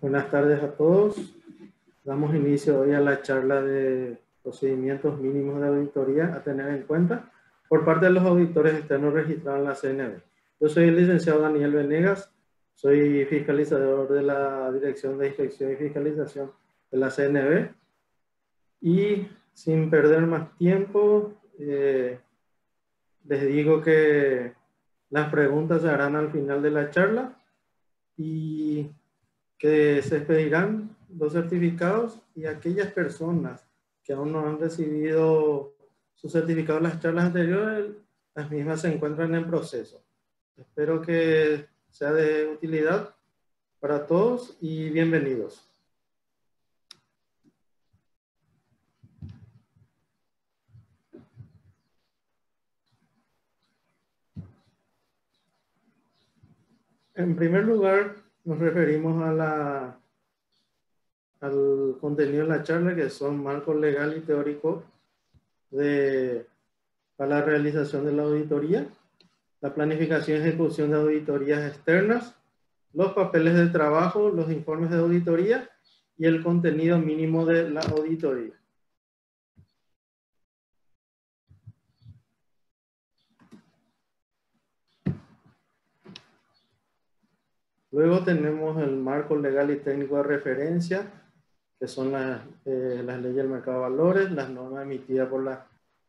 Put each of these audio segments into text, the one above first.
Buenas tardes a todos. Damos inicio hoy a la charla de procedimientos mínimos de auditoría a tener en cuenta por parte de los auditores externos registrados en la CNB. Yo soy el licenciado Daniel Venegas, soy fiscalizador de la Dirección de Inspección y Fiscalización de la CNB. Y sin perder más tiempo, les digo que las preguntas se harán al final de la charla y que se expedirán los certificados, y aquellas personas que aún no han recibido su certificado en las charlas anteriores, las mismas se encuentran en proceso. Espero que sea de utilidad para todos y bienvenidos. En primer lugar, nos referimos a al contenido de la charla, que son marco legal y teórico para la realización de la auditoría, la planificación y ejecución de auditorías externas, los papeles de trabajo, los informes de auditoría y el contenido mínimo de la auditoría. Luego tenemos el marco legal y técnico de referencia, que son las leyes del mercado de valores, las normas emitidas por la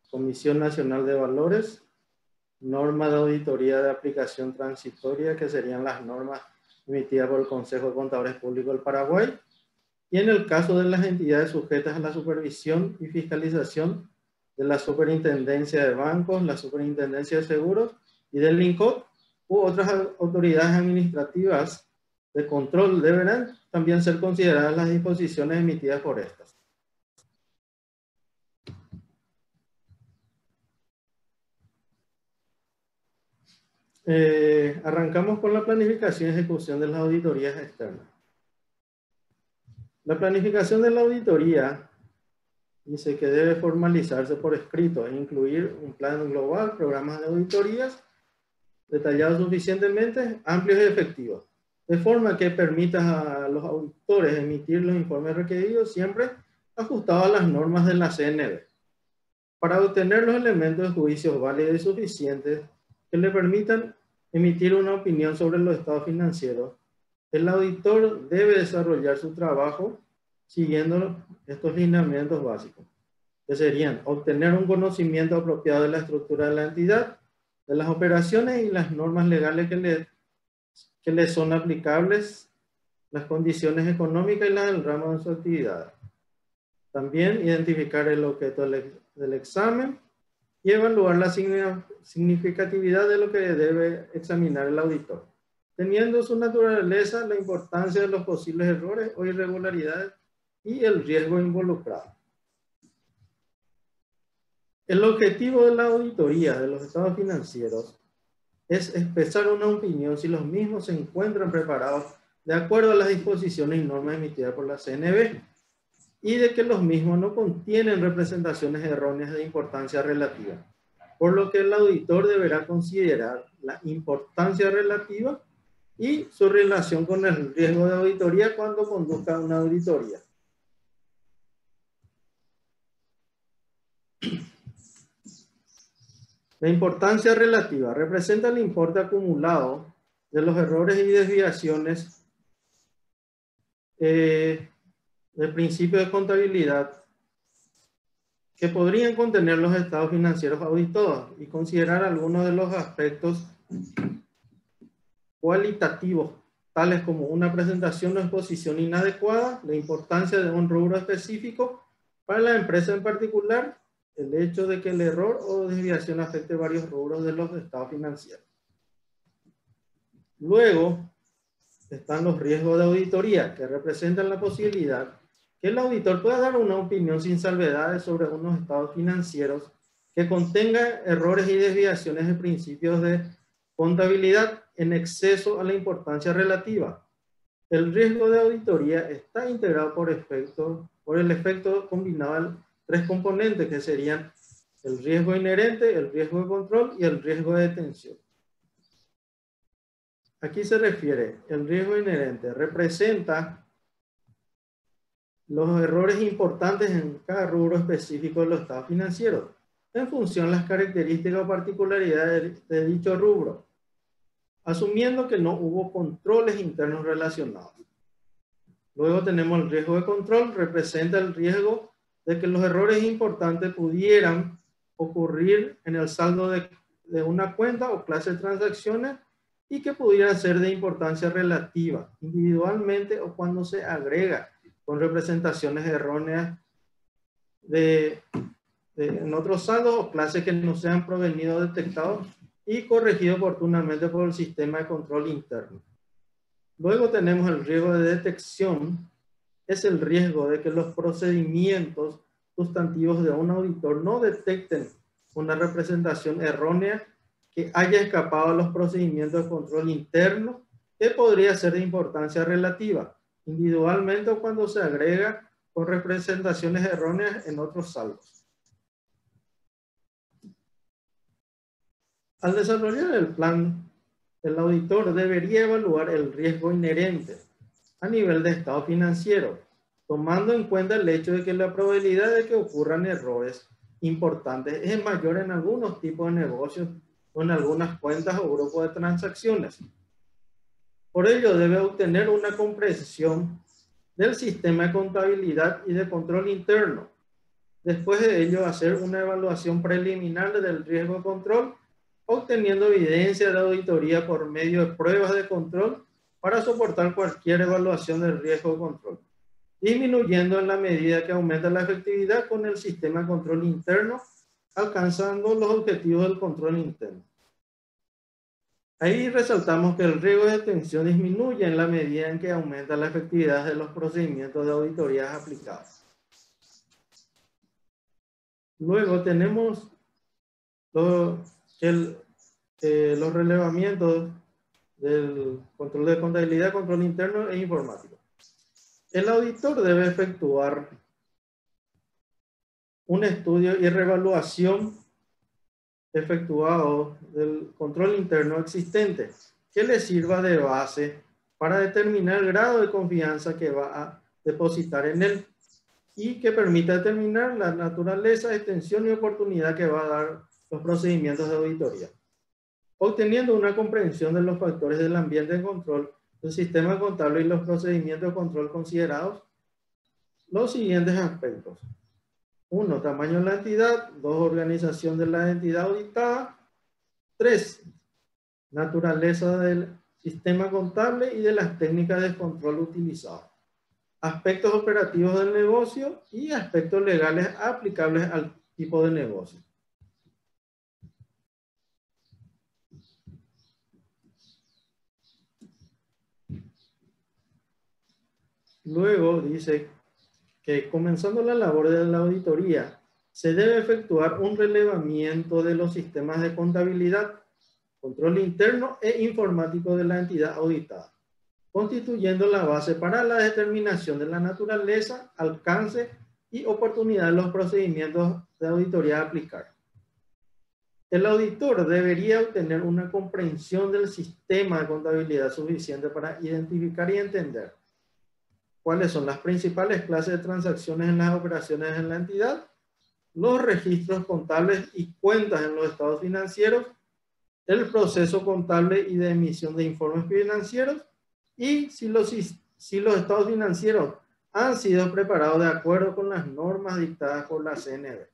Comisión Nacional de Valores, norma de auditoría de aplicación transitoria, que serían las normas emitidas por el Consejo de Contadores Públicos del Paraguay, y en el caso de las entidades sujetas a la supervisión y fiscalización de la Superintendencia de Bancos, la Superintendencia de Seguros y del INCOT, u otras autoridades administrativas de control, deberán también ser consideradas las disposiciones emitidas por estas. Arrancamos con la planificación y ejecución de las auditorías externas. La planificación de la auditoría dice que debe formalizarse por escrito e incluir un plan global, programas de auditorías detallados suficientemente amplios y efectivos, de forma que permita a los auditores emitir los informes requeridos, siempre ajustados a las normas de la CNB, para obtener los elementos de juicio válidos y suficientes que le permitan emitir una opinión sobre los estados financieros. El auditor debe desarrollar su trabajo siguiendo estos lineamientos básicos, que serían obtener un conocimiento apropiado de la estructura de la entidad, de las operaciones y las normas legales que le son aplicables, las condiciones económicas y las del ramo de su actividad. También identificar el objeto del examen y evaluar la significatividad de lo que debe examinar el auditor, teniendo su naturaleza, la importancia de los posibles errores o irregularidades y el riesgo involucrado. El objetivo de la auditoría de los estados financieros es expresar una opinión si los mismos se encuentran preparados de acuerdo a las disposiciones y normas emitidas por la CNB, y de que los mismos no contienen representaciones erróneas de importancia relativa, por lo que el auditor deberá considerar la importancia relativa y su relación con el riesgo de auditoría cuando conduzca una auditoría. La importancia relativa representa el importe acumulado de los errores y desviaciones del principio de contabilidad que podrían contener los estados financieros auditados, y considerar algunos de los aspectos cualitativos, tales como una presentación o exposición inadecuada, la importancia de un rubro específico para la empresa en particular, el hecho de que el error o desviación afecte varios rubros de los estados financieros. Luego están los riesgos de auditoría, que representan la posibilidad que el auditor pueda dar una opinión sin salvedades sobre unos estados financieros que contenga errores y desviaciones de principios de contabilidad en exceso a la importancia relativa. El riesgo de auditoría está integrado por el efecto combinado de tres componentes, que serían el riesgo inherente, el riesgo de control y el riesgo de detención. Aquí se refiere, el riesgo inherente representa los errores importantes en cada rubro específico de los estados financieros, en función de las características o particularidades de dicho rubro, asumiendo que no hubo controles internos relacionados. Luego tenemos el riesgo de control, representa el riesgo de que los errores importantes pudieran ocurrir en el saldo de una cuenta o clase de transacciones y que pudieran ser de importancia relativa, individualmente o cuando se agrega con representaciones erróneas en otros saldos o clases que no sean provenido detectados y corregido oportunamente por el sistema de control interno. Luego tenemos el riesgo de detección. Es el riesgo de que los procedimientos sustantivos de un auditor no detecten una representación errónea que haya escapado a los procedimientos de control interno que podría ser de importancia relativa, individualmente o cuando se agrega con representaciones erróneas en otros saldos. Al desarrollar el plan, el auditor debería evaluar el riesgo inherente a nivel de estado financiero, tomando en cuenta el hecho de que la probabilidad de que ocurran errores importantes es mayor en algunos tipos de negocios o en algunas cuentas o grupos de transacciones. Por ello, debe obtener una comprensión del sistema de contabilidad y de control interno. Después de ello, hacer una evaluación preliminar del riesgo de control, obteniendo evidencia de auditoría por medio de pruebas de control para soportar cualquier evaluación del riesgo de control, disminuyendo en la medida que aumenta la efectividad con el sistema de control interno, alcanzando los objetivos del control interno. Ahí resaltamos que el riesgo de detención disminuye en la medida en que aumenta la efectividad de los procedimientos de auditorías aplicados. Luego tenemos los relevamientos del control de contabilidad, control interno e informático. El auditor debe efectuar un estudio y reevaluación efectuado del control interno existente que le sirva de base para determinar el grado de confianza que va a depositar en él y que permita determinar la naturaleza, extensión y oportunidad que va a dar los procedimientos de auditoría, obteniendo una comprensión de los factores del ambiente de control, el sistema contable y los procedimientos de control considerados los siguientes aspectos. 1. Tamaño de la entidad. 2. Organización de la entidad auditada. 3. Naturaleza del sistema contable y de las técnicas de control utilizadas. Aspectos operativos del negocio y aspectos legales aplicables al tipo de negocio. Luego dice que comenzando la labor de la auditoría, se debe efectuar un relevamiento de los sistemas de contabilidad, control interno e informático de la entidad auditada, constituyendo la base para la determinación de la naturaleza, alcance y oportunidad de los procedimientos de auditoría a aplicar. El auditor debería obtener una comprensión del sistema de contabilidad suficiente para identificar y entender cuáles son las principales clases de transacciones en las operaciones en la entidad, los registros contables y cuentas en los estados financieros, el proceso contable y de emisión de informes financieros y si los estados financieros han sido preparados de acuerdo con las normas dictadas por la CNB.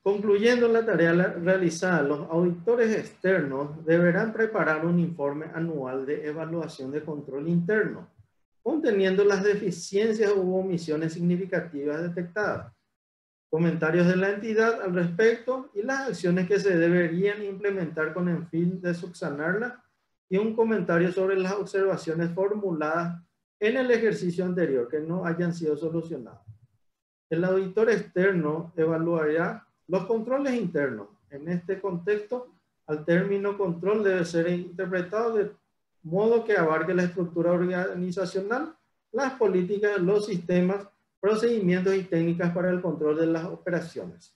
Concluyendo la tarea realizada, los auditores externos deberán preparar un informe anual de evaluación de control interno, conteniendo las deficiencias u omisiones significativas detectadas, comentarios de la entidad al respecto y las acciones que se deberían implementar con el fin de subsanarla, y un comentario sobre las observaciones formuladas en el ejercicio anterior que no hayan sido solucionadas. El auditor externo evaluará los controles internos. En este contexto, el término control debe ser interpretado de modo que abarque la estructura organizacional, las políticas, los sistemas, procedimientos y técnicas para el control de las operaciones.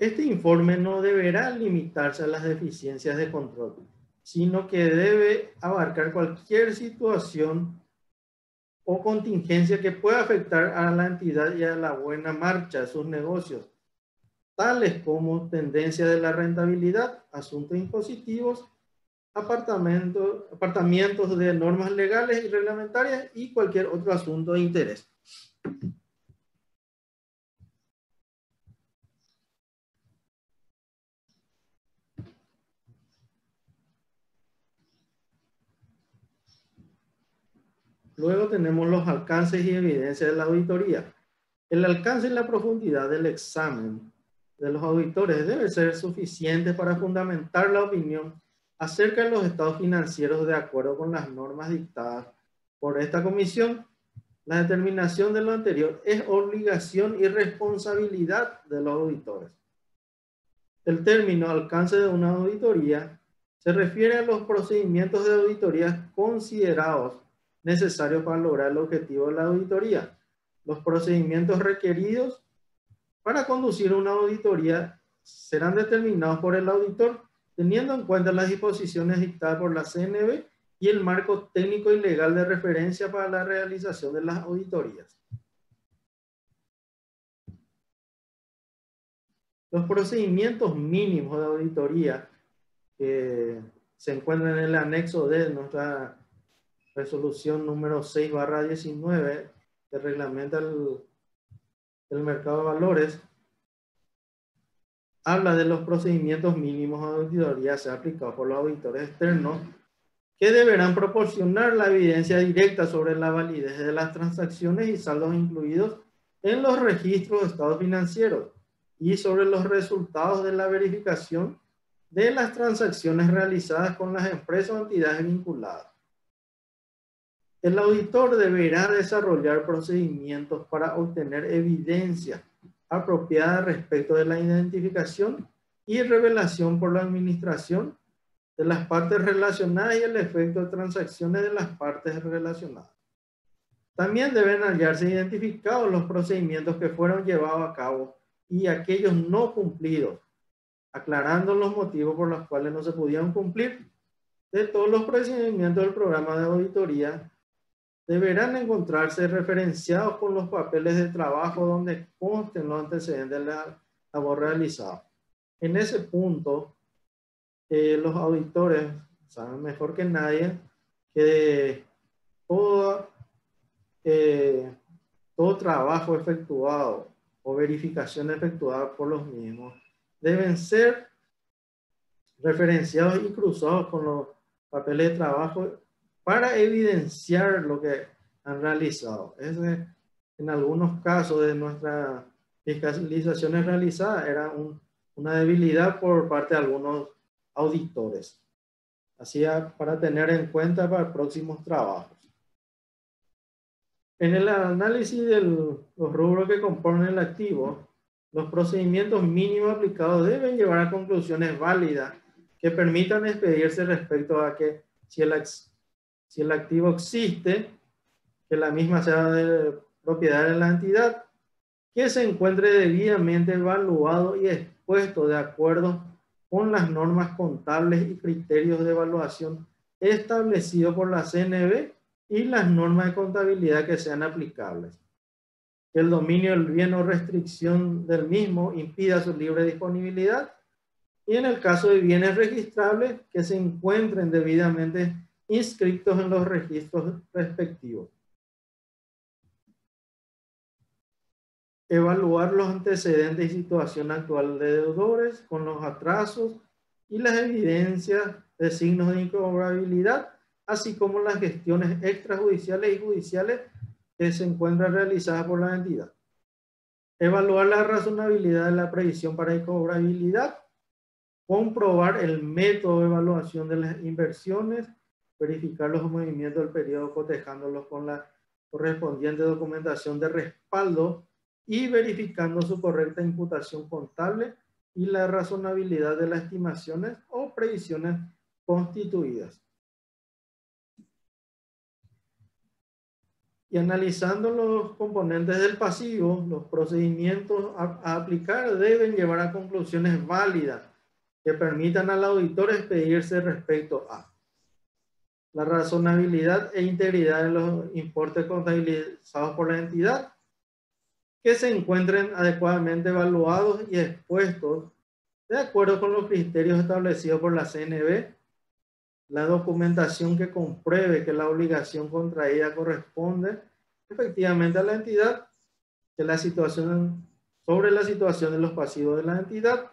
Este informe no deberá limitarse a las deficiencias de control, sino que debe abarcar cualquier situación o contingencia que pueda afectar a la entidad y a la buena marcha de sus negocios, tales como tendencia de la rentabilidad, asuntos impositivos, apartamientos de normas legales y reglamentarias y cualquier otro asunto de interés. Luego tenemos los alcances y evidencias de la auditoría. El alcance y la profundidad del examen de los auditores debe ser suficiente para fundamentar la opinión acerca de los estados financieros de acuerdo con las normas dictadas por esta comisión. La determinación de lo anterior es obligación y responsabilidad de los auditores. El término alcance de una auditoría se refiere a los procedimientos de auditoría considerados necesarios para lograr el objetivo de la auditoría. Los procedimientos requeridos para conducir una auditoría serán determinados por el auditor teniendo en cuenta las disposiciones dictadas por la CNV y el marco técnico y legal de referencia para la realización de las auditorías. Los procedimientos mínimos de auditoría que se encuentran en el anexo de nuestra resolución número 6/19 que reglamenta el mercado de valores, habla de los procedimientos mínimos de auditoría ser aplicados por los auditores externos que deberán proporcionar la evidencia directa sobre la validez de las transacciones y saldos incluidos en los registros de estados financieros y sobre los resultados de la verificación de las transacciones realizadas con las empresas o entidades vinculadas. El auditor deberá desarrollar procedimientos para obtener evidencia apropiada respecto de la identificación y revelación por la administración de las partes relacionadas y el efecto de transacciones de las partes relacionadas. También deben hallarse identificados los procedimientos que fueron llevados a cabo y aquellos no cumplidos, aclarando los motivos por los cuales no se pudieron cumplir. De todos los procedimientos del programa de auditoría deberán encontrarse referenciados con los papeles de trabajo donde consten los antecedentes de la labor realizada. En ese punto, los auditores saben mejor que nadie que todo trabajo efectuado o verificación efectuada por los mismos deben ser referenciados y cruzados con los papeles de trabajo para evidenciar lo que han realizado. En algunos casos de nuestras fiscalizaciones realizadas era una debilidad por parte de algunos auditores. Así para tener en cuenta para próximos trabajos. En el análisis de los rubros que componen el activo, los procedimientos mínimos aplicados deben llevar a conclusiones válidas que permitan expedirse respecto a que si el activo existe, que la misma sea de propiedad de la entidad, que se encuentre debidamente evaluado y expuesto de acuerdo con las normas contables y criterios de evaluación establecidos por la CNV y las normas de contabilidad que sean aplicables. Que el dominio del bien o restricción del mismo impida su libre disponibilidad y en el caso de bienes registrables que se encuentren debidamente inscritos en los registros respectivos. Evaluar los antecedentes y situación actual de deudores con los atrasos y las evidencias de signos de incobrabilidad, así como las gestiones extrajudiciales y judiciales que se encuentran realizadas por la entidad. Evaluar la razonabilidad de la previsión para incobrabilidad, comprobar el método de evaluación de las inversiones, verificar los movimientos del periodo cotejándolos con la correspondiente documentación de respaldo y verificando su correcta imputación contable y la razonabilidad de las estimaciones o previsiones constituidas. Y analizando los componentes del pasivo, los procedimientos a aplicar deben llevar a conclusiones válidas que permitan al auditor expedirse respecto a la razonabilidad e integridad de los importes contabilizados por la entidad, que se encuentren adecuadamente evaluados y expuestos de acuerdo con los criterios establecidos por la CNB, la documentación que compruebe que la obligación contraída corresponde efectivamente a la entidad, que sobre la situación de los pasivos de la entidad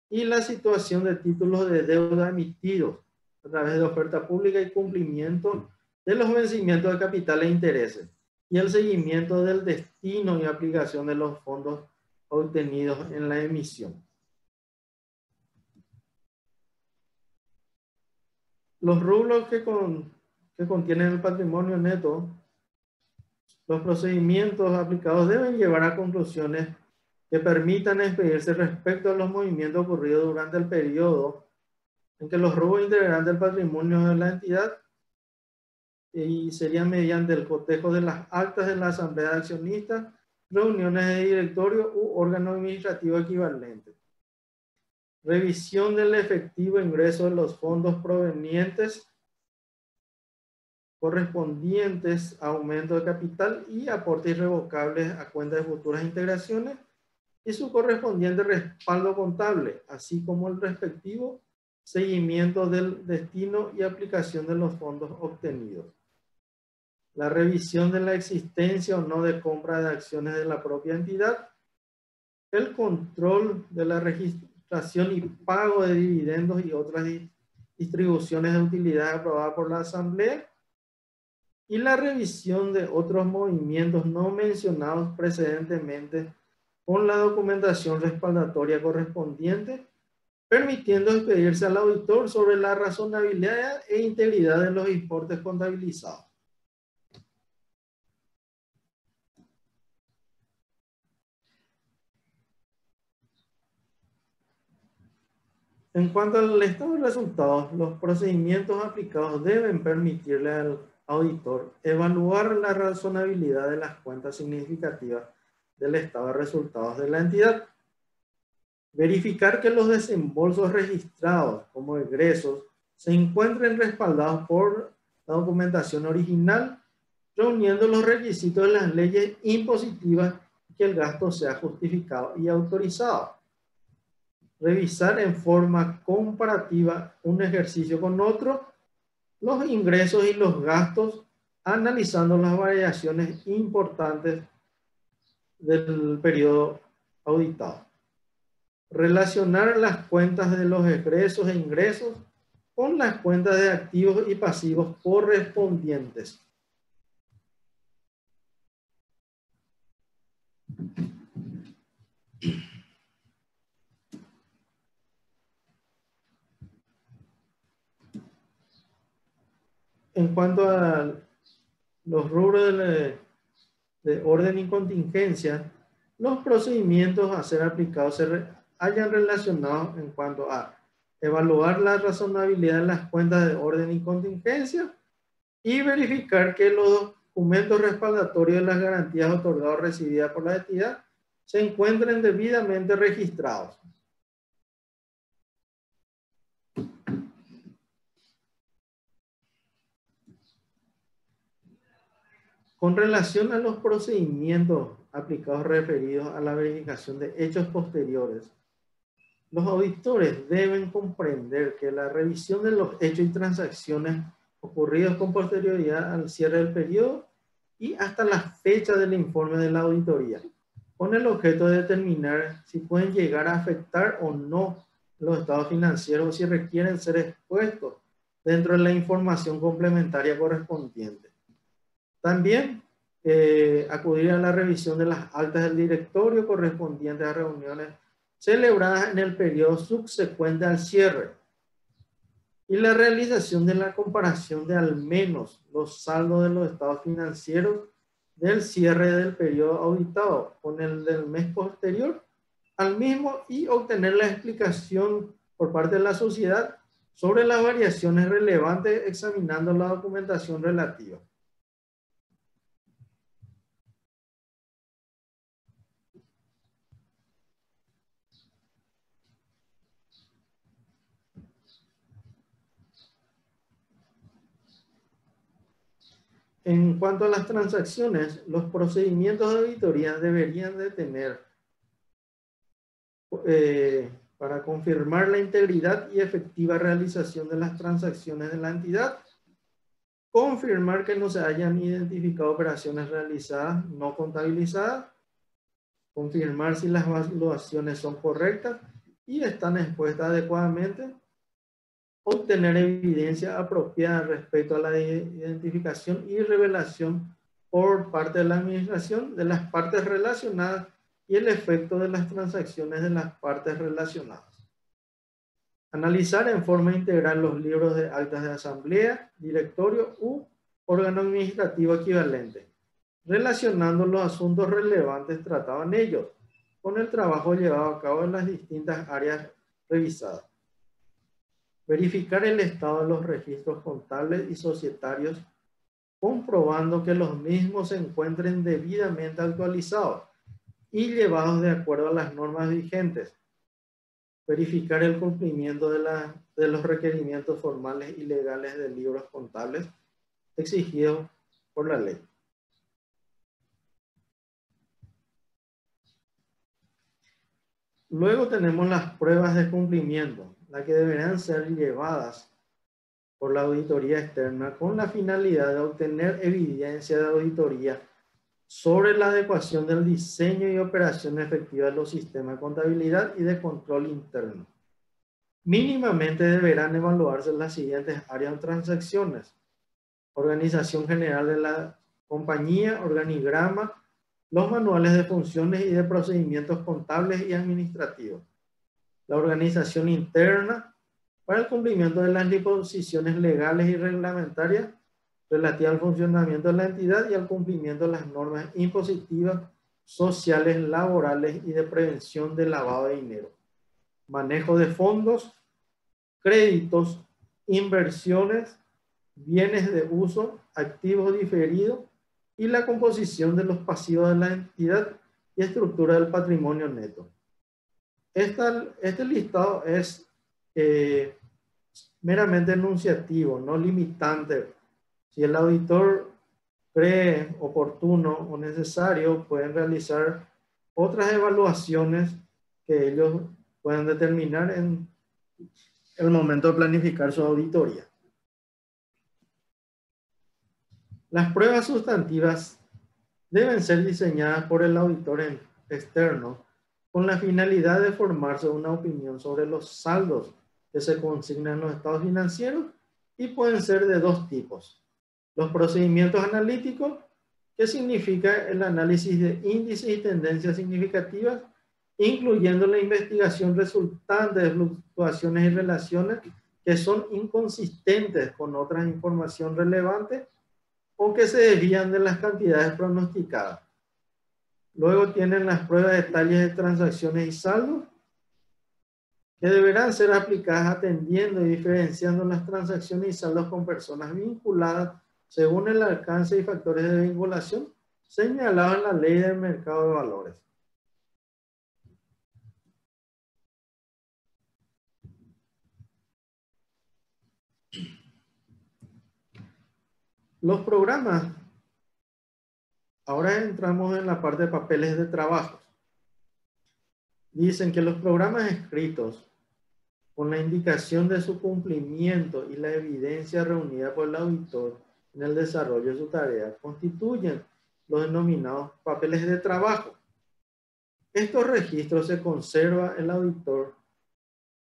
y la situación de títulos de deuda emitidos a través de oferta pública y cumplimiento de los vencimientos de capital e intereses y el seguimiento del destino y aplicación de los fondos obtenidos en la emisión. Los rubros que contienen el patrimonio neto, los procedimientos aplicados deben llevar a conclusiones que permitan expedirse respecto a los movimientos ocurridos durante el periodo en que los rubros integrantes del patrimonio de la entidad y serían mediante el cotejo de las actas de la asamblea de accionistas, reuniones de directorio u órgano administrativo equivalente. Revisión del efectivo ingreso de los fondos provenientes correspondientes a aumento de capital y aportes irrevocables a cuenta de futuras integraciones y su correspondiente respaldo contable, así como el respectivo seguimiento del destino y aplicación de los fondos obtenidos. La revisión de la existencia o no de compra de acciones de la propia entidad, el control de la registración y pago de dividendos y otras distribuciones de utilidad aprobadas por la Asamblea, y la revisión de otros movimientos no mencionados precedentemente con la documentación respaldatoria correspondiente, permitiendo expedirse al auditor sobre la razonabilidad e integridad de los importes contabilizados. En cuanto al estado de resultados, los procedimientos aplicados deben permitirle al auditor evaluar la razonabilidad de las cuentas significativas del estado de resultados de la entidad, verificar que los desembolsos registrados como egresos se encuentren respaldados por la documentación original, reuniendo los requisitos de las leyes impositivas y que el gasto sea justificado y autorizado. Revisar en forma comparativa un ejercicio con otro, los ingresos y los gastos, analizando las variaciones importantes del periodo auditado. Relacionar las cuentas de los egresos e ingresos con las cuentas de activos y pasivos correspondientes. En cuanto a los rubros de orden y contingencia, los procedimientos a ser aplicados se hayan relacionado en cuanto a evaluar la razonabilidad de las cuentas de orden y contingencia y verificar que los documentos respaldatorios de las garantías otorgadas o recibidas por la entidad se encuentren debidamente registrados. Con relación a los procedimientos aplicados referidos a la verificación de hechos posteriores, los auditores deben comprender que la revisión de los hechos y transacciones ocurridos con posterioridad al cierre del periodo y hasta la fecha del informe de la auditoría, con el objeto de determinar si pueden llegar a afectar o no los estados financieros o si requieren ser expuestos dentro de la información complementaria correspondiente. También acudir a la revisión de las actas del directorio correspondientes a reuniones celebradas en el periodo subsecuente al cierre y la realización de la comparación de al menos los saldos de los estados financieros del cierre del periodo auditado con el del mes posterior al mismo y obtener la explicación por parte de la sociedad sobre las variaciones relevantes examinando la documentación relativa. En cuanto a las transacciones, los procedimientos de auditoría deberían de tener para confirmar la integridad y efectiva realización de las transacciones de la entidad, confirmar que no se hayan identificado operaciones realizadas no contabilizadas, confirmar si las evaluaciones son correctas y están expuestas adecuadamente, obtener evidencia apropiada respecto a la identificación y revelación por parte de la administración de las partes relacionadas y el efecto de las transacciones de las partes relacionadas. Analizar en forma integral los libros de actas de asamblea, directorio u órgano administrativo equivalente, relacionando los asuntos relevantes tratados en ellos con el trabajo llevado a cabo en las distintas áreas revisadas. Verificar el estado de los registros contables y societarios, comprobando que los mismos se encuentren debidamente actualizados y llevados de acuerdo a las normas vigentes. Verificar el cumplimiento de los requerimientos formales y legales de libros contables exigidos por la ley. Luego tenemos las pruebas de cumplimiento, las que deberán ser llevadas por la auditoría externa con la finalidad de obtener evidencia de auditoría sobre la adecuación del diseño y operación efectiva de los sistemas de contabilidad y de control interno. Mínimamente deberán evaluarse las siguientes áreas de transacciones: organización general de la compañía, organigrama, los manuales de funciones y de procedimientos contables y administrativos, la organización interna para el cumplimiento de las disposiciones legales y reglamentarias relativa al funcionamiento de la entidad y al cumplimiento de las normas impositivas, sociales, laborales y de prevención del lavado de dinero, manejo de fondos, créditos, inversiones, bienes de uso, activos diferidos y la composición de los pasivos de la entidad y estructura del patrimonio neto. Este listado es meramente enunciativo, no limitante. Si el auditor cree oportuno o necesario, pueden realizar otras evaluaciones que ellos puedan determinar en el momento de planificar su auditoría. Las pruebas sustantivas deben ser diseñadas por el auditor externo con la finalidad de formarse una opinión sobre los saldos que se consignan en los estados financieros y pueden ser de dos tipos. Los procedimientos analíticos, que significa el análisis de índices y tendencias significativas, incluyendo la investigación resultante de fluctuaciones y relaciones que son inconsistentes con otras información relevante o que se desvían de las cantidades pronosticadas. Luego tienen las pruebas de detalles de transacciones y saldos, que deberán ser aplicadas atendiendo y diferenciando las transacciones y saldos con personas vinculadas según el alcance y factores de vinculación señalados en la ley del mercado de valores. Los programas. Ahora entramos en la parte de papeles de trabajo. Dicen que los programas escritos con la indicación de su cumplimiento y la evidencia reunida por el auditor en el desarrollo de su tarea constituyen los denominados papeles de trabajo. Estos registros se conserva el auditor.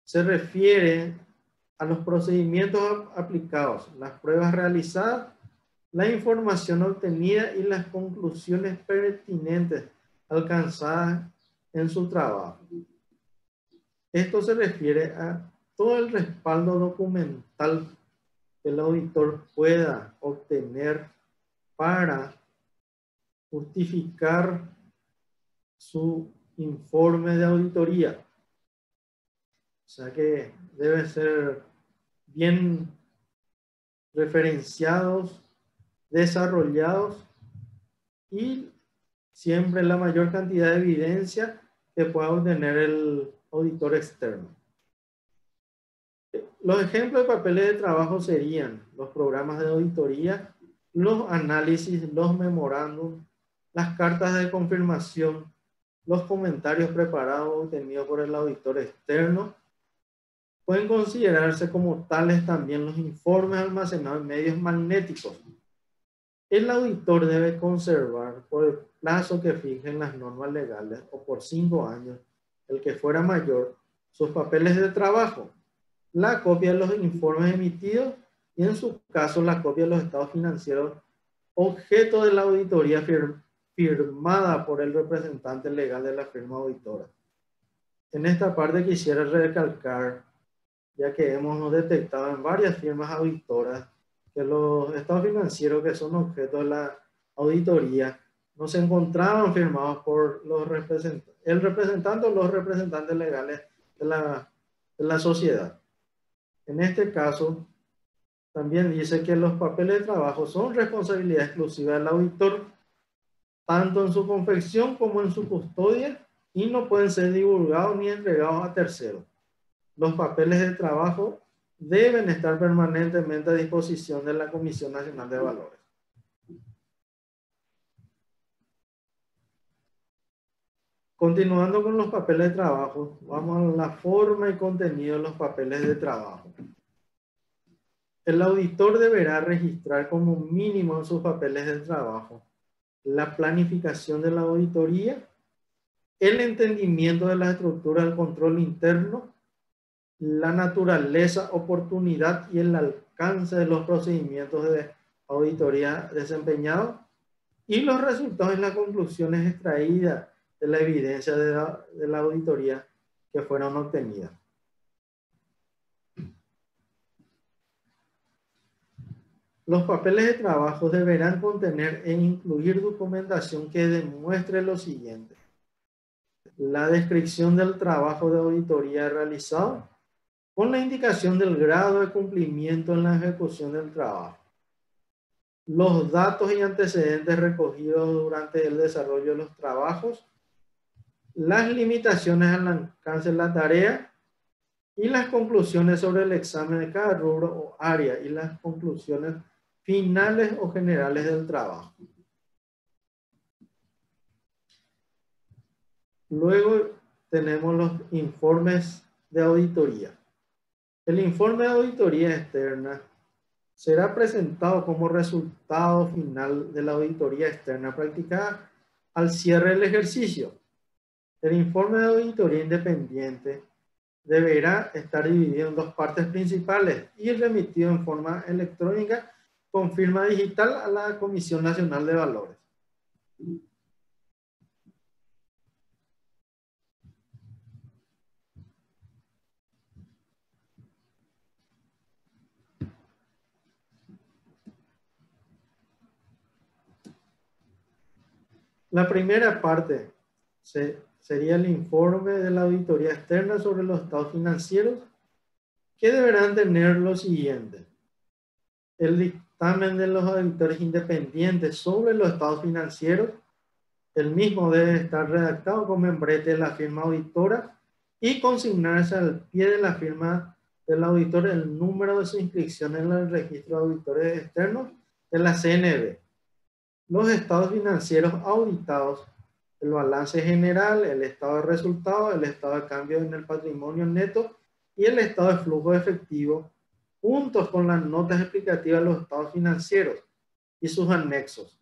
Se refiere a los procedimientos aplicados, las pruebas realizadas, la información obtenida y las conclusiones pertinentes alcanzadas en su trabajo. Esto se refiere a todo el respaldo documental que el auditor pueda obtener para justificar su informe de auditoría. O sea que deben ser bien referenciados, desarrollados y siempre la mayor cantidad de evidencia que pueda obtener el auditor externo. Los ejemplos de papeles de trabajo serían los programas de auditoría, los análisis, los memorándum, las cartas de confirmación, los comentarios preparados o obtenidos por el auditor externo. Pueden considerarse como tales también los informes almacenados en medios magnéticos. El auditor debe conservar por el plazo que fijen las normas legales o por 5 años, el que fuera mayor, sus papeles de trabajo, la copia de los informes emitidos y en su caso la copia de los estados financieros objeto de la auditoría firmada por el representante legal de la firma auditora. En esta parte quisiera recalcar, ya que hemos detectado en varias firmas auditoras que los estados financieros que son objeto de la auditoría no se encontraban firmados por el representante o los representantes legales de la sociedad. En este caso, también dice que los papeles de trabajo son responsabilidad exclusiva del auditor, tanto en su confección como en su custodia, y no pueden ser divulgados ni entregados a terceros. Los papeles de trabajo deben estar permanentemente a disposición de la Comisión Nacional de Valores. Continuando con los papeles de trabajo, vamos a la forma y contenido de los papeles de trabajo. El auditor deberá registrar como mínimo en sus papeles de trabajo la planificación de la auditoría, el entendimiento de la estructura del control interno, la naturaleza, oportunidad y el alcance de los procedimientos de auditoría desempeñados y los resultados y las conclusiones extraídas de la evidencia de la auditoría que fueron obtenidas. Los papeles de trabajo deberán contener e incluir documentación que demuestre lo siguiente: la descripción del trabajo de auditoría realizado, con la indicación del grado de cumplimiento en la ejecución del trabajo, los datos y antecedentes recogidos durante el desarrollo de los trabajos, las limitaciones al alcance de la tarea y las conclusiones sobre el examen de cada rubro o área y las conclusiones finales o generales del trabajo. Luego tenemos los informes de auditoría. El informe de auditoría externa será presentado como resultado final de la auditoría externa practicada al cierre del ejercicio. El informe de auditoría independiente deberá estar dividido en dos partes principales y remitido en forma electrónica con firma digital a la Comisión Nacional de Valores. La primera parte sería el informe de la auditoría externa sobre los estados financieros, que deberán tener lo siguiente: el dictamen de los auditores independientes sobre los estados financieros. El mismo debe estar redactado con membrete de la firma auditora y consignarse al pie de la firma del auditor el número de su inscripción en el registro de auditores externos de la CNV, los estados financieros auditados, el balance general, el estado de resultados, el estado de cambio en el patrimonio neto y el estado de flujo de efectivo, juntos con las notas explicativas de los estados financieros y sus anexos.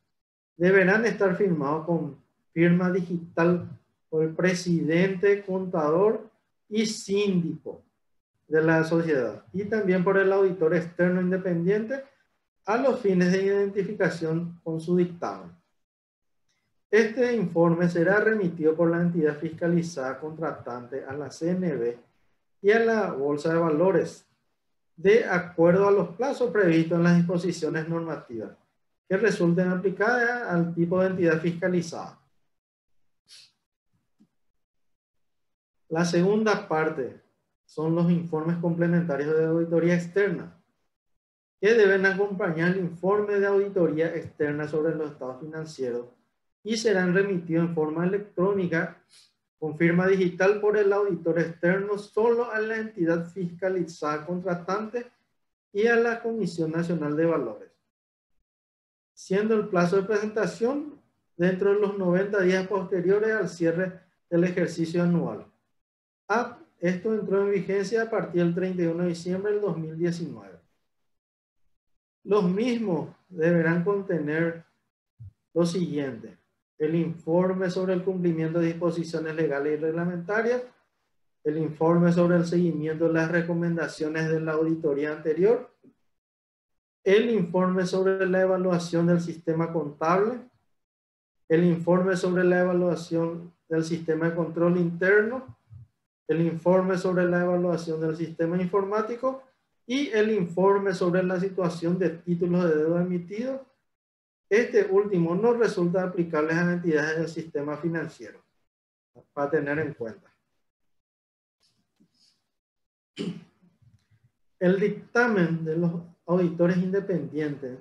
Deberán estar firmados con firma digital por el presidente, contador y síndico de la sociedad, y también por el auditor externo independiente a los fines de identificación con su dictamen. Este informe será remitido por la entidad fiscalizada contratante a la CNV y a la Bolsa de Valores, de acuerdo a los plazos previstos en las disposiciones normativas que resulten aplicadas al tipo de entidad fiscalizada. La segunda parte son los informes complementarios de auditoría externa, que deben acompañar el informe de auditoría externa sobre los estados financieros y serán remitidos en forma electrónica con firma digital por el auditor externo solo a la entidad fiscalizada contratante y a la Comisión Nacional de Valores. siendo el plazo de presentación dentro de los 90 días posteriores al cierre del ejercicio anual. Esto entró en vigencia a partir del 31 de diciembre del 2019. Los mismos deberán contener lo siguiente: el informe sobre el cumplimiento de disposiciones legales y reglamentarias, el informe sobre el seguimiento de las recomendaciones de la auditoría anterior, el informe sobre la evaluación del sistema contable, el informe sobre la evaluación del sistema de control interno, el informe sobre la evaluación del sistema informático y el informe sobre la situación de títulos de deuda emitidos. Este último no resulta aplicable a entidades del sistema financiero, para tener en cuenta. El dictamen de los auditores independientes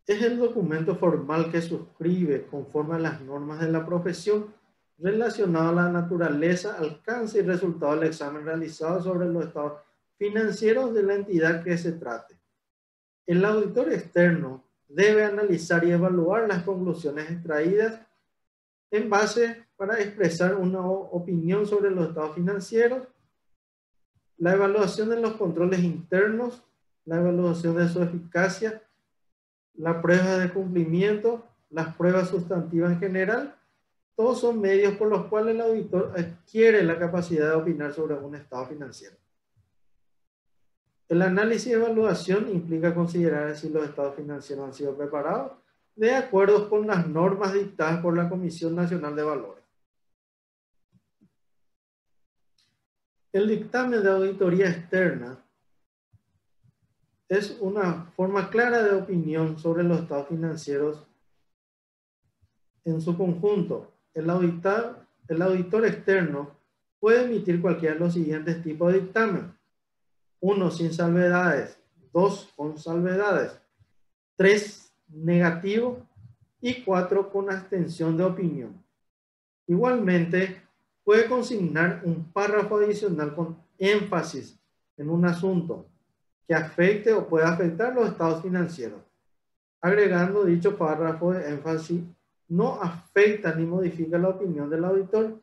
es el documento formal que suscribe, conforme a las normas de la profesión, relacionado a la naturaleza, alcance y resultado del examen realizado sobre los estados financieros de la entidad que se trate. El auditor externo debe analizar y evaluar las conclusiones extraídas en base para expresar una opinión sobre los estados financieros, la evaluación de los controles internos, la evaluación de su eficacia, la prueba de cumplimiento, las pruebas sustantivas en general. Todos son medios por los cuales el auditor adquiere la capacidad de opinar sobre un estado financiero. El análisis y evaluación implica considerar si los estados financieros han sido preparados de acuerdo con las normas dictadas por la Comisión Nacional de Valores. El dictamen de auditoría externa es una forma clara de opinión sobre los estados financieros en su conjunto. El auditor externo puede emitir cualquiera de los siguientes tipos de dictamen: 1, sin salvedades; 2, con salvedades; 3, negativo; y 4, con abstención de opinión. Igualmente, puede consignar un párrafo adicional con énfasis en un asunto que afecte o pueda afectar los estados financieros. Agregando dicho párrafo de énfasis, no afecta ni modifica la opinión del auditor,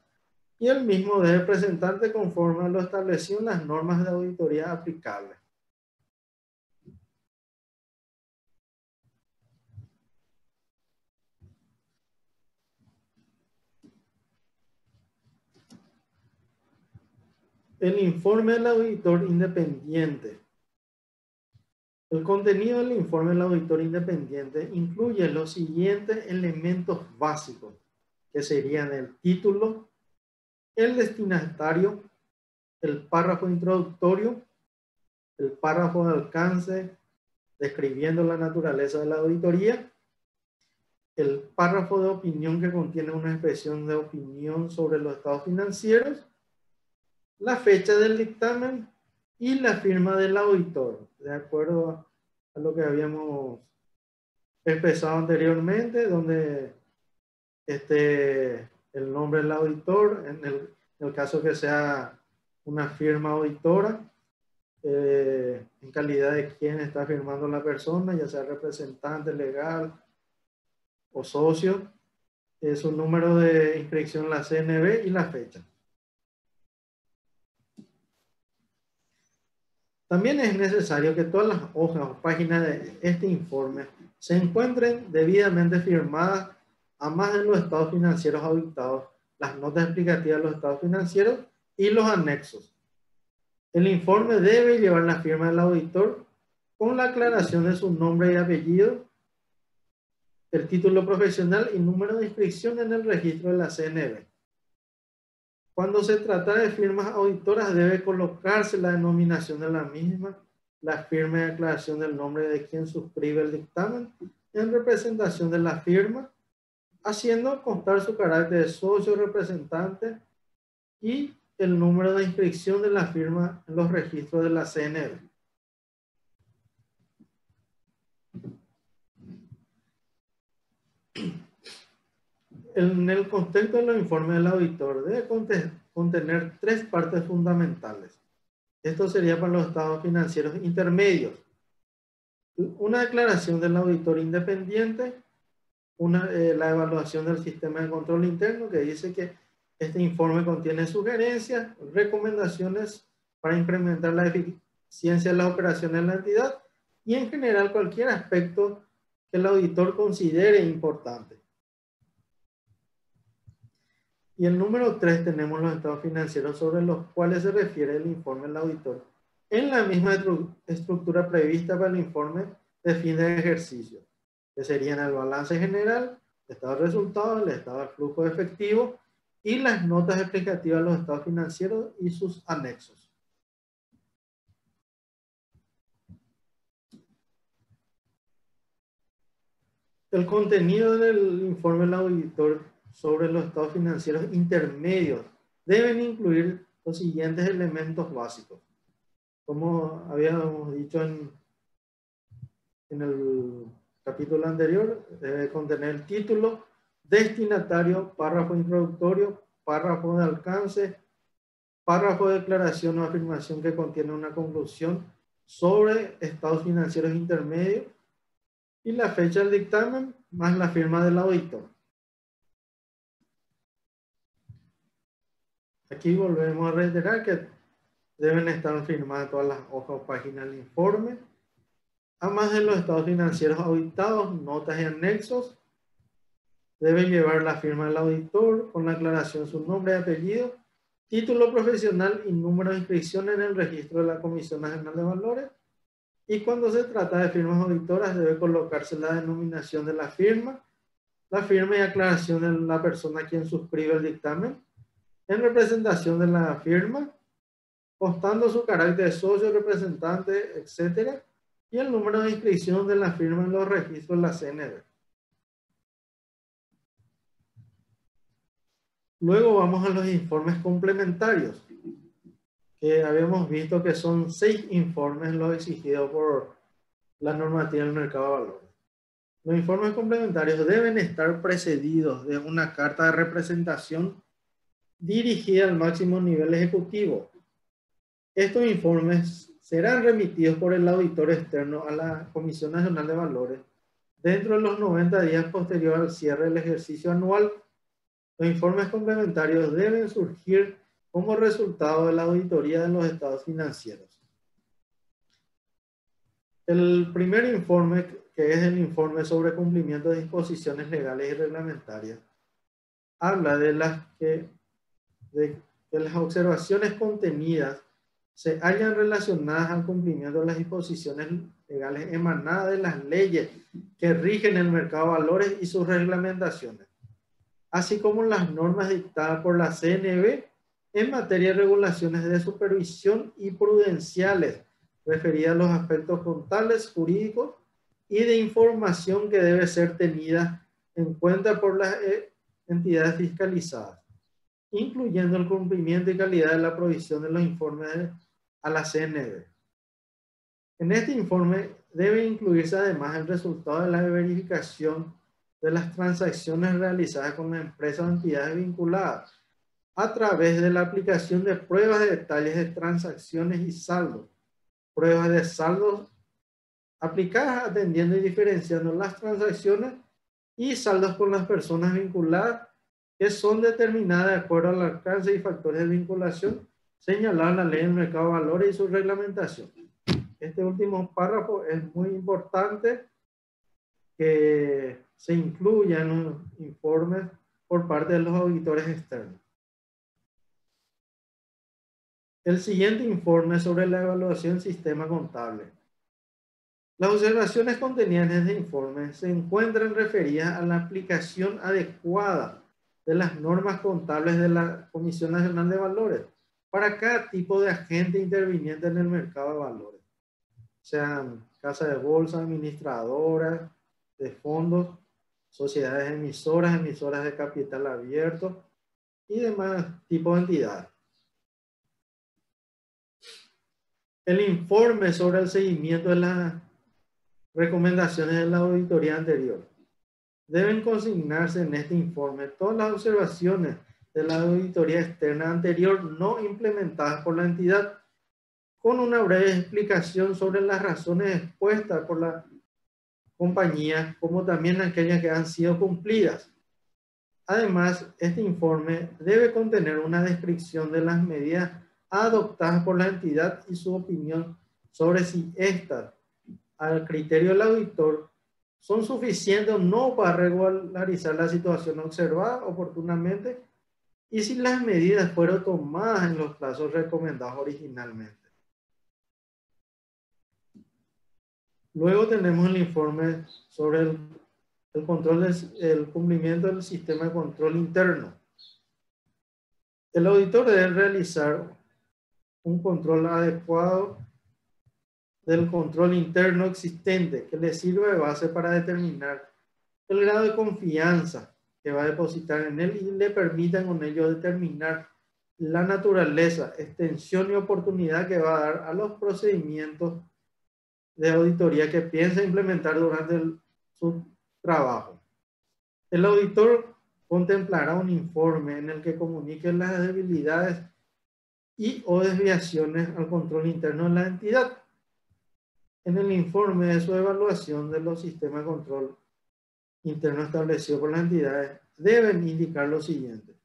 y el mismo debe presentarse conforme a lo establecido en las normas de auditoría aplicables. El informe del auditor independiente. El contenido del informe del auditor independiente incluye los siguientes elementos básicos, que serían el título, el destinatario, el párrafo introductorio, el párrafo de alcance describiendo la naturaleza de la auditoría, el párrafo de opinión que contiene una expresión de opinión sobre los estados financieros, la fecha del dictamen y la firma del auditor, de acuerdo a lo que habíamos expresado anteriormente, donde el nombre del auditor, en el caso que sea una firma auditora, en calidad de quien está firmando la persona, ya sea representante legal o socio, su número de inscripción en la CNB y la fecha. También es necesario que todas las hojas o páginas de este informe se encuentren debidamente firmadas a más de los estados financieros auditados, las notas explicativas de los estados financieros y los anexos. El informe debe llevar la firma del auditor con la aclaración de su nombre y apellido, el título profesional y número de inscripción en el registro de la CNB. Cuando se trata de firmas auditoras, debe colocarse la denominación de la misma, la firma y aclaración del nombre de quien suscribe el dictamen en representación de la firma, haciendo constar su carácter de socio representante y el número de inscripción de la firma en los registros de la CNB. En el contexto de los informes del auditor debe contener tres partes fundamentales. Esto sería para los estados financieros intermedios. Una declaración del auditor independiente, la evaluación del sistema de control interno, que dice que este informe contiene sugerencias, recomendaciones para incrementar la eficiencia de las operaciones de la entidad y en general cualquier aspecto que el auditor considere importante. Y el número 3 tenemos los estados financieros sobre los cuales se refiere el informe del auditor en la misma estructura prevista para el informe de fin de ejercicio, que serían el balance general, el estado de resultados, el estado de flujo de efectivo y las notas explicativas de los estados financieros y sus anexos. El contenido del informe del auditor sobre los estados financieros intermedios deben incluir los siguientes elementos básicos. Como habíamos dicho en el capítulo anterior, debe contener el título, destinatario, párrafo introductorio, párrafo de alcance, párrafo de declaración o afirmación que contiene una conclusión sobre estados financieros intermedios y la fecha del dictamen más la firma del auditor. Aquí volvemos a reiterar que deben estar firmadas todas las hojas o páginas del informe, además de los estados financieros auditados, notas y anexos. Deben llevar la firma del auditor con la aclaración su nombre y apellido, título profesional y número de inscripción en el registro de la Comisión Nacional de Valores. Y cuando se trata de firmas auditoras debe colocarse la denominación de la firma y aclaración de la persona a quien suscribe el dictamen, en representación de la firma, constando su carácter de socio, representante, etc. Y el número de inscripción de la firma en los registros de la CNV. Luego vamos a los informes complementarios, que habíamos visto que son 6 informes los exigidos por la normativa del mercado de valores. Los informes complementarios deben estar precedidos de una carta de representación dirigida al máximo nivel ejecutivo. Estos informes serán remitidos por el auditor externo a la Comisión Nacional de Valores dentro de los 90 días posterior al cierre del ejercicio anual. Los informes complementarios deben surgir como resultado de la auditoría de los estados financieros. El primer informe, que es el informe sobre cumplimiento de disposiciones legales y reglamentarias, habla de que las observaciones contenidas se hallan relacionadas al cumplimiento de las disposiciones legales emanadas de las leyes que rigen el mercado de valores y sus reglamentaciones, así como las normas dictadas por la CNV en materia de regulaciones de supervisión y prudenciales referidas a los aspectos contables, jurídicos y de información que debe ser tenida en cuenta por las entidades fiscalizadas, incluyendo el cumplimiento y calidad de la provisión de los informes a la CNV. En este informe debe incluirse además el resultado de la verificación de las transacciones realizadas con la empresa o entidades vinculadas a través de la aplicación de pruebas de detalles de transacciones y saldos, pruebas de saldos aplicadas atendiendo y diferenciando las transacciones y saldos con las personas vinculadas que son determinadas de acuerdo al alcance y factores de vinculación señalados en la ley del mercado de valores y su reglamentación. Este último párrafo es muy importante que se incluya en los informes por parte de los auditores externos. El siguiente informe sobre la evaluación del sistema contable. Las observaciones contenidas en este informe se encuentran referidas a la aplicación adecuada de las normas contables de la Comisión Nacional de Valores para cada tipo de agente interviniente en el mercado de valores, sean casas de bolsa, administradoras de fondos, sociedades emisoras de capital abierto y demás tipos de entidades. El informe sobre el seguimiento de las recomendaciones de la auditoría anterior. Deben consignarse en este informe todas las observaciones de la auditoría externa anterior no implementadas por la entidad, con una breve explicación sobre las razones expuestas por la compañía, como también aquellas que han sido cumplidas. Además, este informe debe contener una descripción de las medidas adoptadas por la entidad y su opinión sobre si estas, al criterio del auditor, son suficientes o no para regularizar la situación observada oportunamente y si las medidas fueron tomadas en los plazos recomendados originalmente. Luego tenemos el informe sobre el cumplimiento del sistema de control interno. El auditor debe realizar un control adecuado del control interno existente que le sirva de base para determinar el grado de confianza que va a depositar en él y le permitan con ello determinar la naturaleza, extensión y oportunidad que va a dar a los procedimientos de auditoría que piensa implementar durante su trabajo. El auditor contemplará un informe en el que comunique las debilidades y o desviaciones al control interno de la entidad. En el informe de su evaluación de los sistemas de control interno establecidos por las entidades, deben indicar lo siguiente: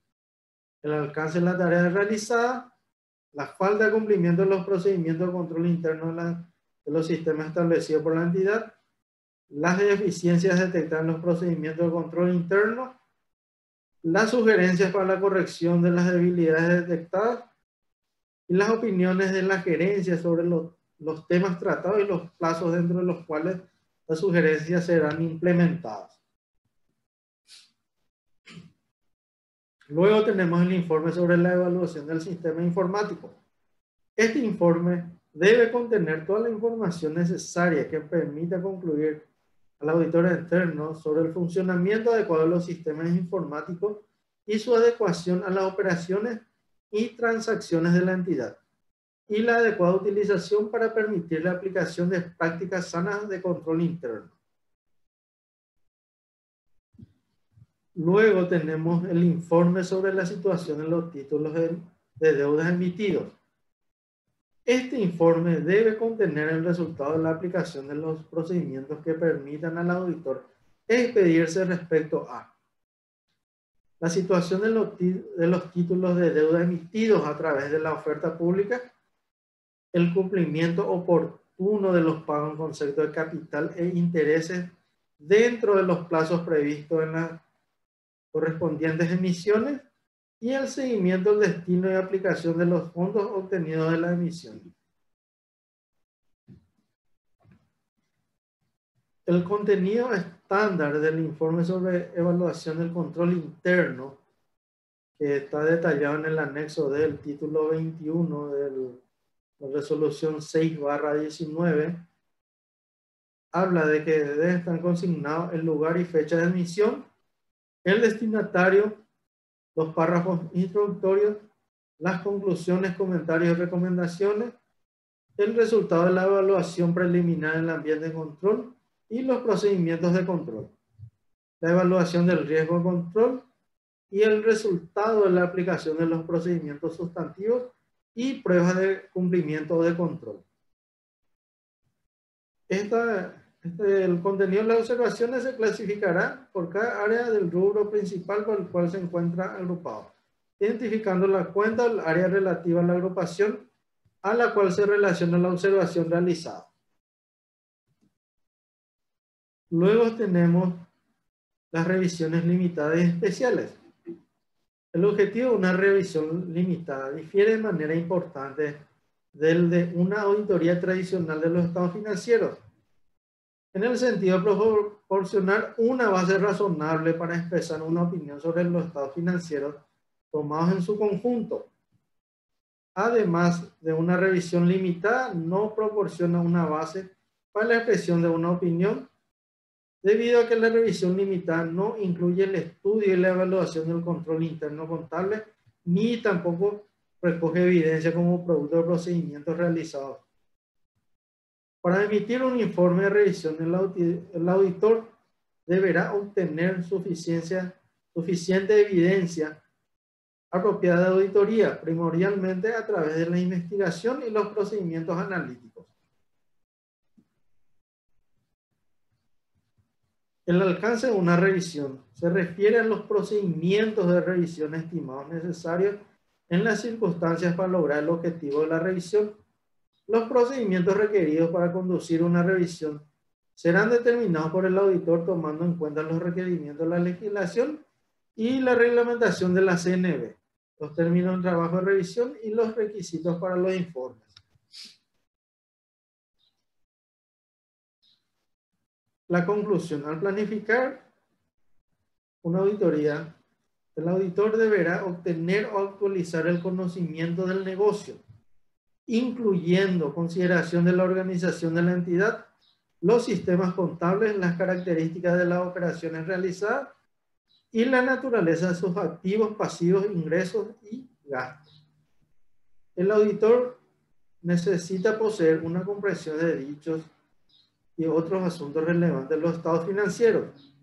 el alcance de la tarea realizada, la falta de cumplimiento de los procedimientos de control interno de los sistemas establecidos por la entidad, las deficiencias detectadas en los procedimientos de control interno, las sugerencias para la corrección de las debilidades detectadas y las opiniones de la gerencia sobre los temas tratados y los plazos dentro de los cuales las sugerencias serán implementadas. Luego tenemos el informe sobre la evaluación del sistema informático. Este informe debe contener toda la información necesaria que permita concluir al auditor interno sobre el funcionamiento adecuado de los sistemas informáticos y su adecuación a las operaciones y transacciones de la entidad, y la adecuada utilización para permitir la aplicación de prácticas sanas de control interno. Luego tenemos el informe sobre la situación en los títulos de deudas emitidos. Este informe debe contener el resultado de la aplicación de los procedimientos que permitan al auditor expedirse respecto a la situación de los títulos de deuda emitidos a través de la oferta pública, el cumplimiento oportuno de los pagos en concepto de capital e intereses dentro de los plazos previstos en las correspondientes emisiones y el seguimiento del destino y aplicación de los fondos obtenidos de la emisión. El contenido estándar del informe sobre evaluación del control interno, que está detallado en el anexo del título 21 de la resolución 6/19, habla de que deben estar consignados el lugar y fecha de emisión, el destinatario, los párrafos introductorios, las conclusiones, comentarios y recomendaciones, el resultado de la evaluación preliminar en el ambiente de control y los procedimientos de control, la evaluación del riesgo de control y el resultado de la aplicación de los procedimientos sustantivos y pruebas de cumplimiento o de control. El contenido de las observaciones se clasificará por cada área del rubro principal por el cual se encuentra agrupado, identificando la cuenta del área relativa a la agrupación a la cual se relaciona la observación realizada. Luego tenemos las revisiones limitadas y especiales. El objetivo de una revisión limitada difiere de manera importante del de una auditoría tradicional de los estados financieros, en el sentido de proporcionar una base razonable para expresar una opinión sobre los estados financieros tomados en su conjunto. Además de una revisión limitada, no proporciona una base para la expresión de una opinión, debido a que la revisión limitada no incluye el estudio y la evaluación del control interno contable, ni tampoco recoge evidencia como producto de procedimientos realizados. Para emitir un informe de revisión, el auditor deberá obtener suficiente evidencia apropiada de auditoría, primordialmente a través de la investigación y los procedimientos analíticos. El alcance de una revisión se refiere a los procedimientos de revisión estimados necesarios en las circunstancias para lograr el objetivo de la revisión. Los procedimientos requeridos para conducir una revisión serán determinados por el auditor tomando en cuenta los requerimientos de la legislación y la reglamentación de la CNV, los términos de trabajo de revisión y los requisitos para los informes. La conclusión: al planificar una auditoría, el auditor deberá obtener o actualizar el conocimiento del negocio, incluyendo consideración de la organización de la entidad, los sistemas contables, las características de las operaciones realizadas y la naturaleza de sus activos, pasivos, ingresos y gastos. El auditor necesita poseer una comprensión de dichos y otros asuntos relevantes de los estados financieros.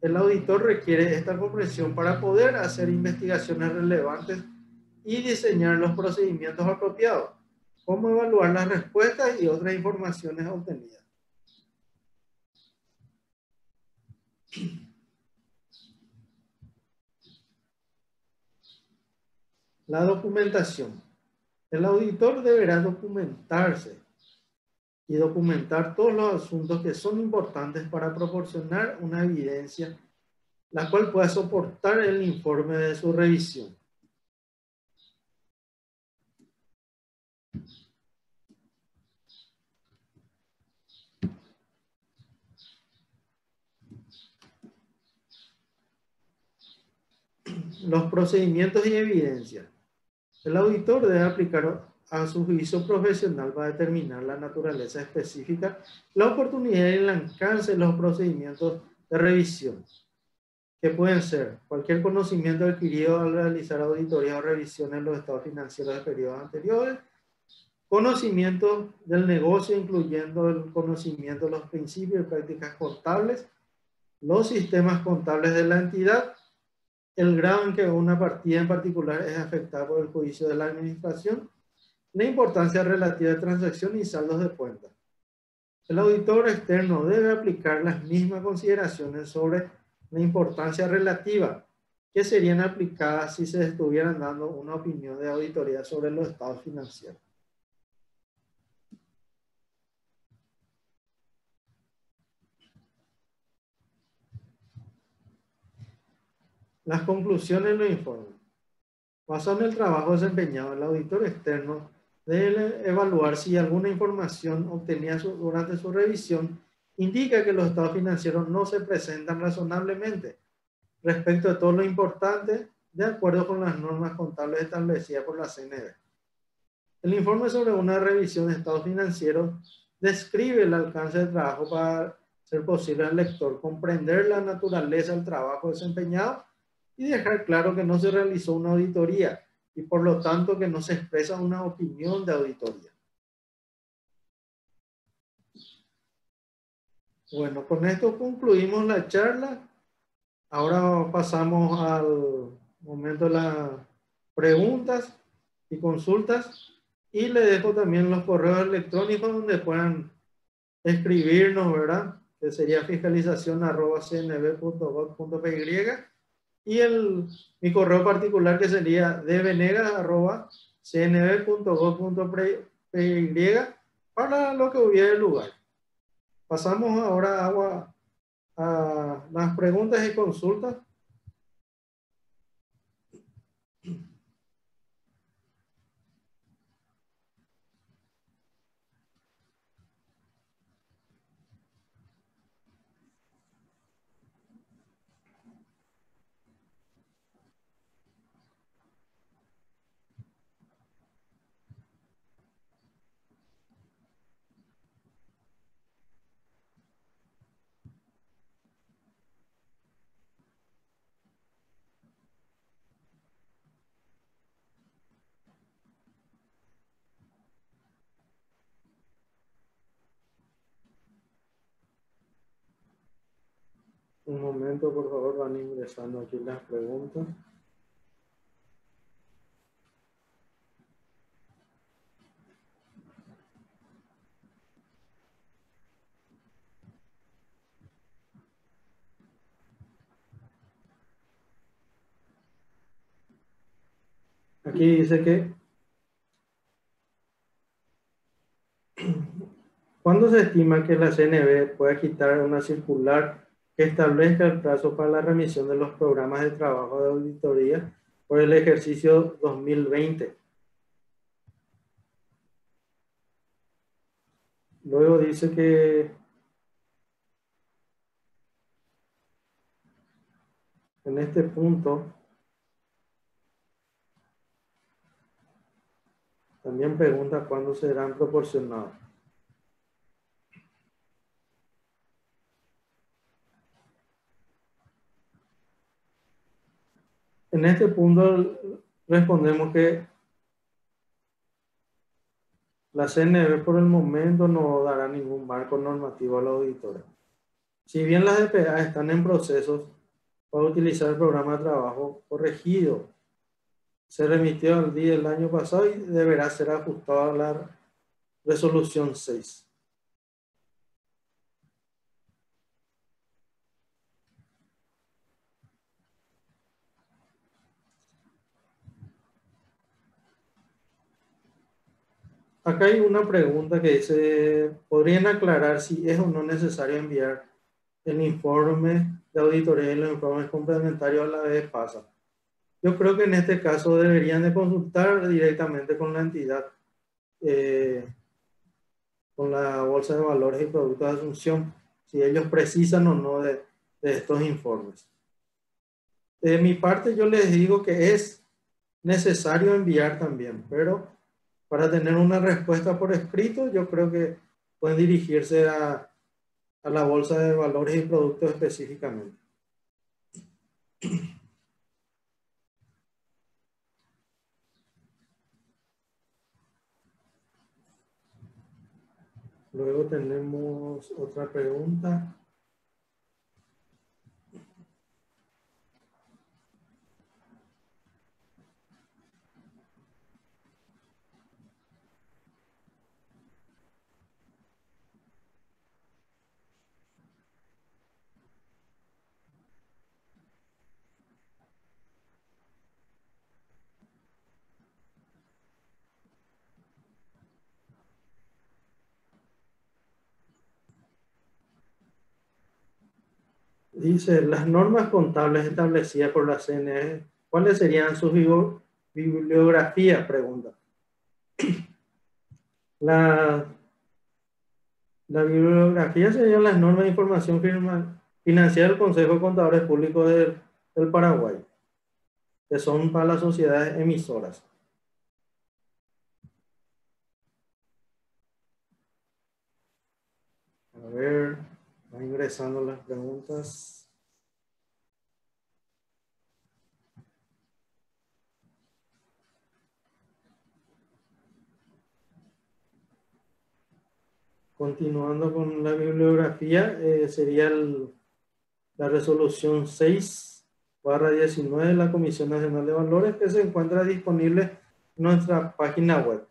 El auditor requiere esta comprensión para poder hacer investigaciones relevantes y diseñar los procedimientos apropiados, como evaluar las respuestas y otras informaciones obtenidas. La documentación. El auditor deberá documentarse y documentar todos los asuntos que son importantes para proporcionar una evidencia la cual pueda soportar el informe de su revisión. Los procedimientos y evidencias. El auditor debe aplicar a su juicio profesional para determinar la naturaleza específica, la oportunidad y el alcance de los procedimientos de revisión, que pueden ser cualquier conocimiento adquirido al realizar auditorías o revisiones en los estados financieros de periodos anteriores, conocimiento del negocio, incluyendo el conocimiento de los principios y prácticas contables, los sistemas contables de la entidad, el grado en que una partida en particular es afectada por el juicio de la administración, la importancia relativa de transacción y saldos de cuenta. El auditor externo debe aplicar las mismas consideraciones sobre la importancia relativa que serían aplicadas si se estuvieran dando una opinión de auditoría sobre los estados financieros. Las conclusiones de los informes. Basado en el trabajo desempeñado, el auditor externo debe evaluar si alguna información obtenida durante su revisión indica que los estados financieros no se presentan razonablemente respecto de todo lo importante de acuerdo con las normas contables establecidas por la CNV. El informe sobre una revisión de estados financieros describe el alcance del trabajo para ser posible al lector comprender la naturaleza del trabajo desempeñado y dejar claro que no se realizó una auditoría y por lo tanto que no se expresa una opinión de auditoría. Bueno, con esto concluimos la charla. Ahora pasamos al momento de las preguntas y consultas y le dejo también los correos electrónicos donde puedan escribirnos, ¿verdad? Que sería fiscalización@cnb.gov.py y mi correo particular que sería dvenegas@cnb.gov.py para lo que hubiera lugar. Pasamos ahora a las preguntas y consultas. Un momento, por favor, van ingresando aquí las preguntas. Aquí dice que ¿cuándo se estima que la CNV pueda quitar una circular que establezca el plazo para la remisión de los programas de trabajo de auditoría por el ejercicio 2020? Luego dice que en este punto también pregunta cuándo serán proporcionados. En este punto respondemos que la CNV por el momento no dará ningún marco normativo a la auditoría. Si bien las DPA están en procesos para utilizar el programa de trabajo corregido, se remitió al día del año pasado y deberá ser ajustado a la resolución 6. Acá hay una pregunta que dice, ¿podrían aclarar si es o no necesario enviar el informe de auditoría y los informes complementarios a la vez pasa? Yo creo que en este caso deberían de consultar directamente con la entidad, eh, con la Bolsa de Valores y Productos de Asunción, si ellos precisan o no de estos informes. De mi parte, yo les digo que es necesario enviar también, pero para tener una respuesta por escrito, yo creo que pueden dirigirse a la Bolsa de Valores y Productos específicamente. Luego tenemos otra pregunta. Dice, las normas contables establecidas por la CNE, ¿cuáles serían sus bibliografías? Pregunta. La, la bibliografía serían las normas de información financiera del Consejo de Contadores Públicos del Paraguay, que son para las sociedades emisoras. A ver, van ingresando las preguntas. Continuando con la bibliografía, sería la resolución 6/19 de la Comisión Nacional de Valores, que se encuentra disponible en nuestra página web.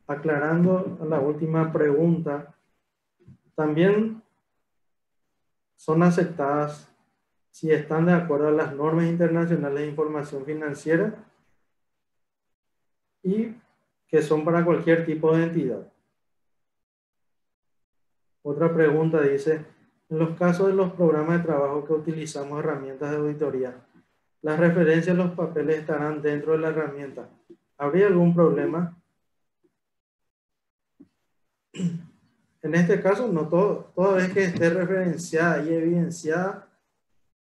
Aclarando a la última pregunta, también son aceptadas si están de acuerdo a las normas internacionales de información financiera y que son para cualquier tipo de entidad. Otra pregunta dice, en los casos de los programas de trabajo que utilizamos herramientas de auditoría, las referencias a los papeles estarán dentro de la herramienta. ¿Habría algún problema? En este caso, no toda vez que esté referenciada y evidenciada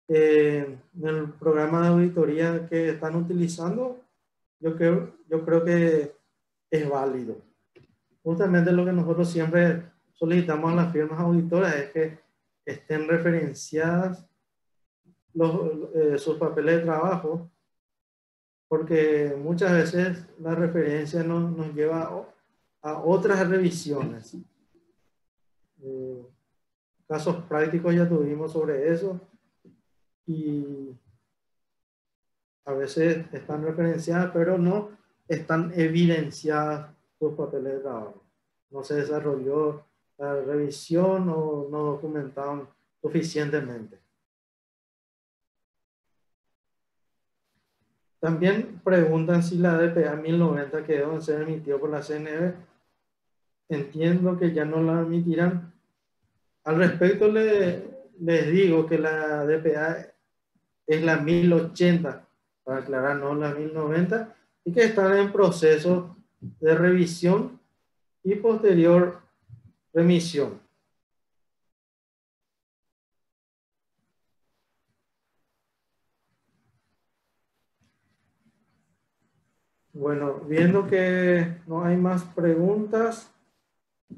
en el programa de auditoría que están utilizando, yo creo que es válido. Justamente lo que nosotros siempre solicitamos a las firmas auditoras es que estén referenciadas sus papeles de trabajo, porque muchas veces la referencia nos lleva a otras revisiones. Casos prácticos ya tuvimos sobre eso y A veces están referenciadas, pero no están evidenciadas sus papeles de trabajo. No se desarrolló la revisión o no documentaron suficientemente. También preguntan si la DPA 1090 que debe ser emitido por la CNB. Entiendo que ya no la emitirán. Al respecto les digo que la DPA es la 1080, para aclarar, no la 1090, y que están en proceso de revisión y posterior remisión. Bueno, viendo que no hay más preguntas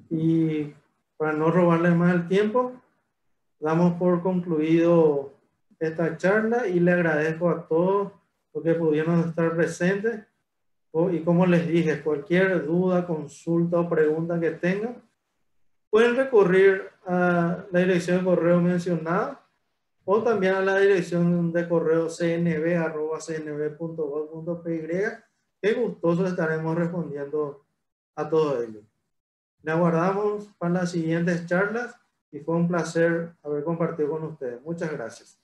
y para no robarles más el tiempo, damos por concluido esta charla y le agradezco a todos los que pudieron estar presentes. Y como les dije, cualquier duda, consulta o pregunta que tengan, pueden recurrir a la dirección de correo mencionada o también a la dirección de correo cnb@cnb.gov.py, que gustosos estaremos respondiendo a todo ello. Le aguardamos para las siguientes charlas y fue un placer haber compartido con ustedes. Muchas gracias.